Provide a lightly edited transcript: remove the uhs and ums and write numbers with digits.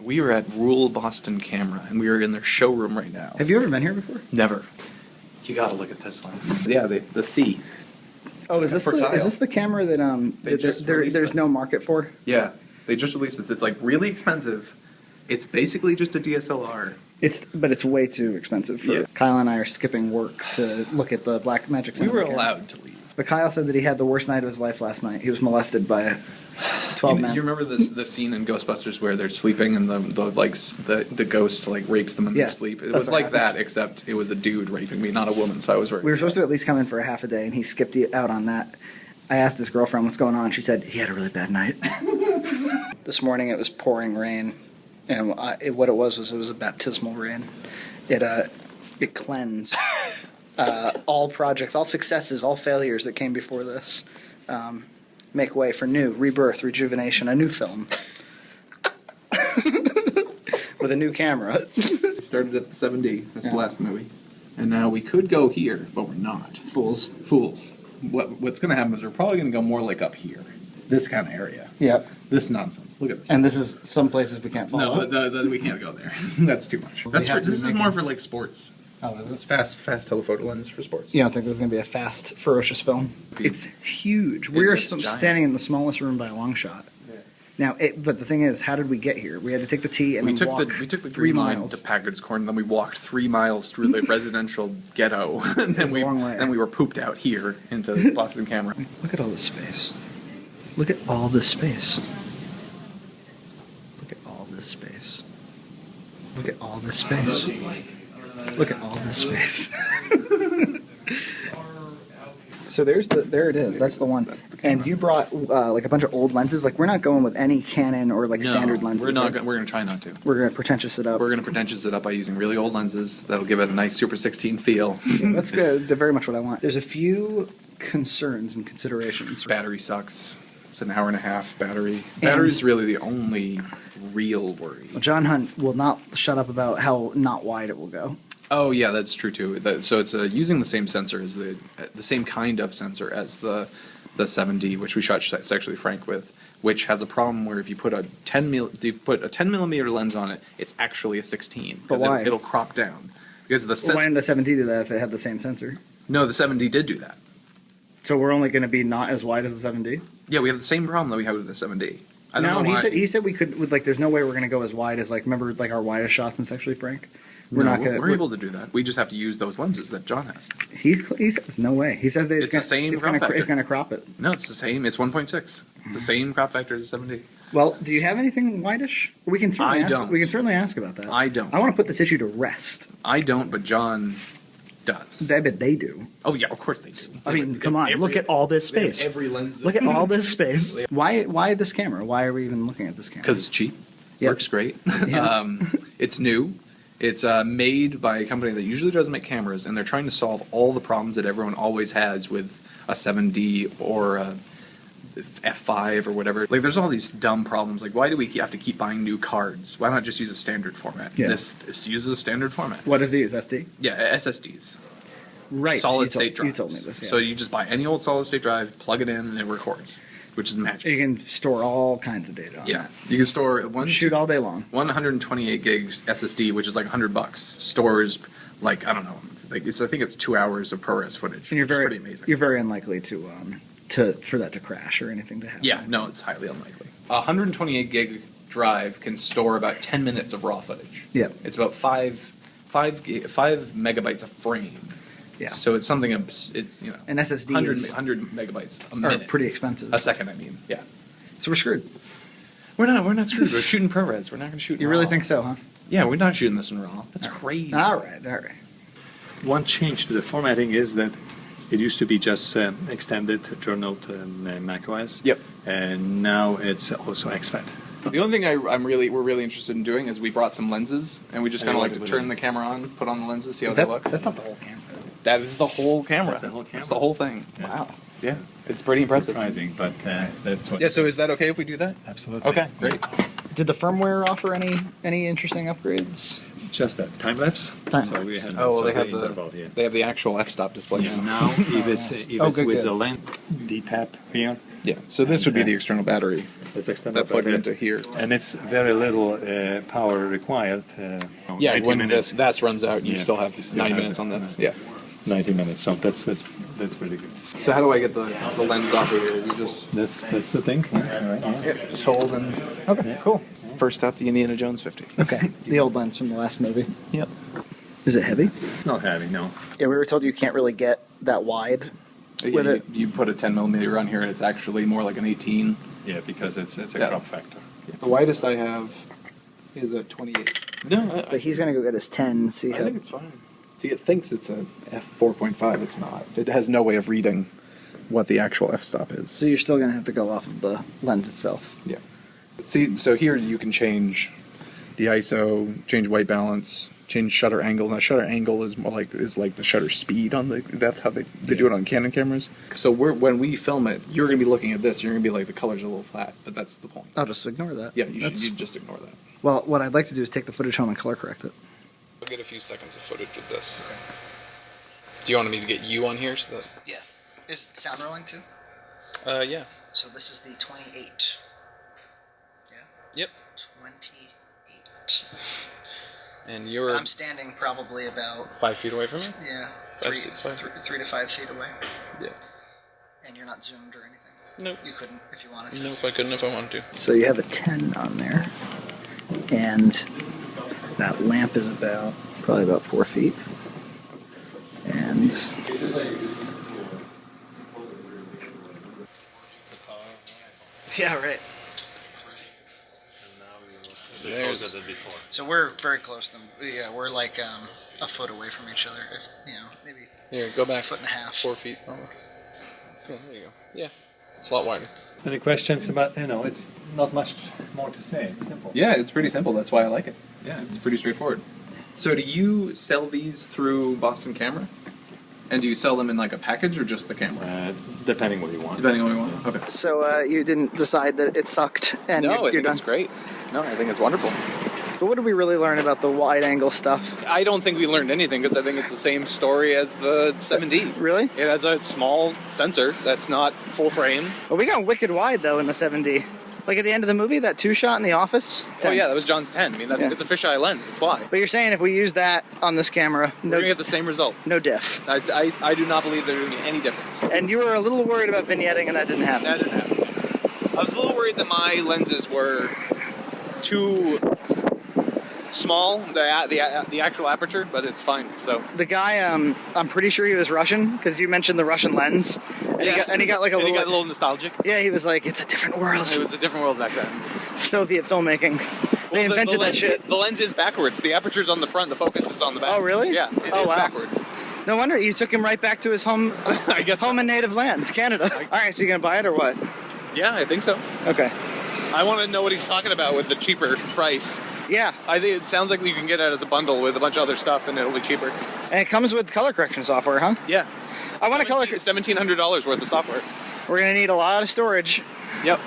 We are at Rule Boston Camera, and we are in their showroom right now. Have you ever been here before? Never. You gotta look at this one. Yeah, the C. Oh, is this the camera that there's no market for? Yeah, they just released this. It's like really expensive. It's basically just a DSLR. But it's way too expensive. Yeah. Kyle and I are skipping work to look at the Blackmagic Cinema. We were allowed to leave. But Kyle said that he had the worst night of his life last night. He was molested by 12 men. You remember the scene in Ghostbusters where they're sleeping and the ghost like rapes them in their sleep? It was like that, except it was a dude raping me, not a woman. So I was very. We were supposed to at least come in for a half a day, and he skipped out on that. I asked his girlfriend what's going on. She said he had a really bad night. This morning it was pouring rain, and what it was a baptismal rain. It cleansed all projects, all successes, all failures that came before this. Make way for new, rebirth, rejuvenation, a new film. With a new camera. We started at the 7D. That's the last movie. And now we could go here, but we're not. Fools. What's going to happen is we're probably going to go more like up here. This kind of area. Yep. This nonsense. Look at this. And this is some places we can't follow. No, we can't go there. That's too much. This is more for like sports. Oh, is it? It's fast telephoto lens for sports. You don't think this is going to be a fast, ferocious film? It's huge. We're standing in the smallest room by a long shot. Yeah. Now, but the thing is, how did we get here? We had to take the T and then walk. We took the 3 miles to Packard's Corner, and then we walked 3 miles through the residential ghetto, and then we were pooped out here into the Boston Camera. Look at all this space. Look at all this space. Look at all this space. Look at all this space. Look at all this space. So there it is. That's the one. And you brought like a bunch of old lenses. Like we're not going with any Canon or like standard lenses. We're not. We're going to try not to. We're going to pretentious it up. We're going to pretentious it up by using really old lenses. That'll give it a nice Super 16 feel. Yeah, that's good. They're very much what I want. There's a few concerns and considerations. Battery sucks. It's an hour and a half battery. Battery's really the only real worry. Well, John Hunt will not shut up about how not wide it will go. Oh yeah, that's true too. So it's using the same sensor as the same kind of sensor as the 7D, which we shot Sexually Frank with, which has a problem where if you put a 10 millimeter lens on it, it's actually a 16 because it'll crop down because the. Why didn't the 7D do that if it had the same sensor? No, the 7D did do that. So we're only going to be not as wide as the 7D? Yeah, we have the same problem that we had with the 7D. He said we could. Like, there's no way we're going to go as wide as remember our widest shots in Sexually Frank. We're able to do that. We just have to use those lenses that John has. He says no way. He says that it's the same crop factor. It's going to crop it. No, it's the same. It's 1.6. It's the same crop factor as 7D. Well, do you have anything whitish? We can certainly ask about that. I don't. I want to put this issue to rest. I don't, but John does. I bet they do. Oh yeah, of course they do. I mean, come on, look at all this space. Every lens. Look at all this space. Why this camera? Why are we even looking at this camera? Because it's cheap. Yep. Works great. Yeah. It's new. It's made by a company that usually doesn't make cameras, and they're trying to solve all the problems that everyone always has with a 7D or a F5 or whatever. Like, there's all these dumb problems. Like, why do we have to keep buying new cards? Why not just use a standard format? Yeah. This uses a standard format. What does it use? SD? Yeah, SSDs. Right. Solid state drives. You told me this. Yeah. So you just buy any old solid state drive, plug it in, and it records, which is magic. You can store all kinds of data on it. You can store all day long. 128 gigs SSD, which is like $100, stores like I don't know, like I think it's 2 hours of ProRes footage. And which is pretty amazing. You're very unlikely for that to crash or anything to happen. Yeah, no, it's highly unlikely. A 128 gig drive can store about 10 minutes of raw footage. Yeah, it's about 5 megabytes a frame. Yeah. So it's something. It's an SSD 100 megabytes a minute. Are pretty expensive. A second, I mean. Yeah. So we're screwed. We're not screwed. We're shooting ProRes. We're not going to shoot. You RAW. really think so, huh? Yeah, we're not shooting this in RAW. That's crazy. All right. One change to the formatting is that it used to be just extended journal to macOS. Yep. And now it's also exFAT. The only thing we're really interested in doing is we brought some lenses, and we just kind of like to turn the camera on, put on the lenses, see how they look. That's not the whole camera. That is the whole camera. That's the whole camera. It's the whole thing. Yeah. Wow. Yeah, it's pretty impressive. Surprising, but that's what. Yeah. So is that okay if we do that? Absolutely. Okay. Great. Did the firmware offer any interesting upgrades? Just that time lapse. So we had they have the actual f-stop display now. If it's with good. the lens D-tap here, Yeah. So this would be the external battery It's extended that plugs battery. into here. And it's very little power required. Yeah, 90 when minutes. this runs out, you Yeah. still have You still 90 have minutes it. on this. Yeah. 90 minutes. So that's pretty good. So how do I get the lens off of here? You just That's the thing. Yeah, right, yeah. just hold and okay, cool. First up, the Indiana Jones 50. Okay, the old lens from the last movie. Yep. Is it heavy? It's not heavy, no. Yeah, we were told you can't really get that wide with it. You put a 10 millimeter on here, and it's actually more like an 18. Yeah, because it's a Yeah. crop factor. The widest I have is a 28. No, But he's gonna go get his 10. See I how. think it's fine. See, it thinks it's a f4.5. It's not. It has no way of reading what the actual f-stop is. So you're still gonna have to go off of the lens itself. Yeah. See, so here you can change the ISO, change white balance, change shutter angle. Now shutter angle is more like the shutter speed on the. That's how they do it on Canon cameras. So when we film it, you're gonna be looking at this. You're gonna be like the color's a little flat, but that's the point. I'll just ignore that. Yeah, you That's- just ignore that. Well, what I'd like to do is take the footage home and color correct it. I'll get a few seconds of footage with this. Do you want me to get you on here so that? Yeah. Is sound rolling too? Yeah. So this is the 28. Yeah. Yep. 28. And you're I'm standing probably about 5 feet away from me. yeah That's fine. 3 to 5 feet away, Yeah. and you're not zoomed or anything. Nope. You couldn't if you wanted to. Nope, I couldn't if I wanted to. So you have a 10 on there, and that lamp is probably about 4 feet. And yeah, right. There's So we're very close to them. Yeah, we're like a foot away from each other. If maybe Here, go back. a foot and a half. 4 feet. Almost. Yeah, there you go. Yeah, it's a lot wider. Any questions about, it's not much more to say. It's simple. Yeah, it's pretty simple. That's why I like it. Yeah, it's pretty straightforward. So, do you sell these through Boston Camera? And do you sell them in like a package or just the camera? Depending what you want. Depending on what you want. Okay. So you didn't decide that it sucked, and No, I you're think done. it's great. No, I think it's wonderful. But what did we really learn about the wide-angle stuff? I don't think we learned anything because I think it's the same story as the 7D. Really? It has a small sensor that's not full frame. Well, we got wicked wide though in the 7D. Like at the end of the movie, that 2-shot in the office. Oh 10. yeah, that was John's 10. I mean, Yeah. it's a fisheye lens. That's why. But you're saying if we use that on this camera, We're no, gonna get the same result. no diff. I do not believe there's gonna be any difference. And you were a little worried about vignetting, and that didn't happen. That didn't happen. I was a little worried that my lenses were too small, the actual aperture, but it's fine. So The guy, I'm pretty sure he was Russian because you mentioned the Russian lens, and he got like a and little. he got a little nostalgic. Yeah, he was like, "It's a different world." It was a different world back then. Soviet filmmaking. They Well, invented the that lens, shit. The lens is backwards. The aperture's on the front. The focus is on the back. Oh, really? Yeah, it is Oh, wow. backwards. No wonder you took him right back to his home, I guess so. home and native land, Canada. All right, so you gonna buy it or what? Yeah, I think so. Okay. I want to know what he's talking about with the cheaper price. Yeah, I think it sounds like you can get it as a bundle with a bunch of other stuff, and it'll be cheaper. and it comes with color correction software, huh? Yeah. I want to color. $1,700 worth of software. We're gonna need a lot of storage. Yep.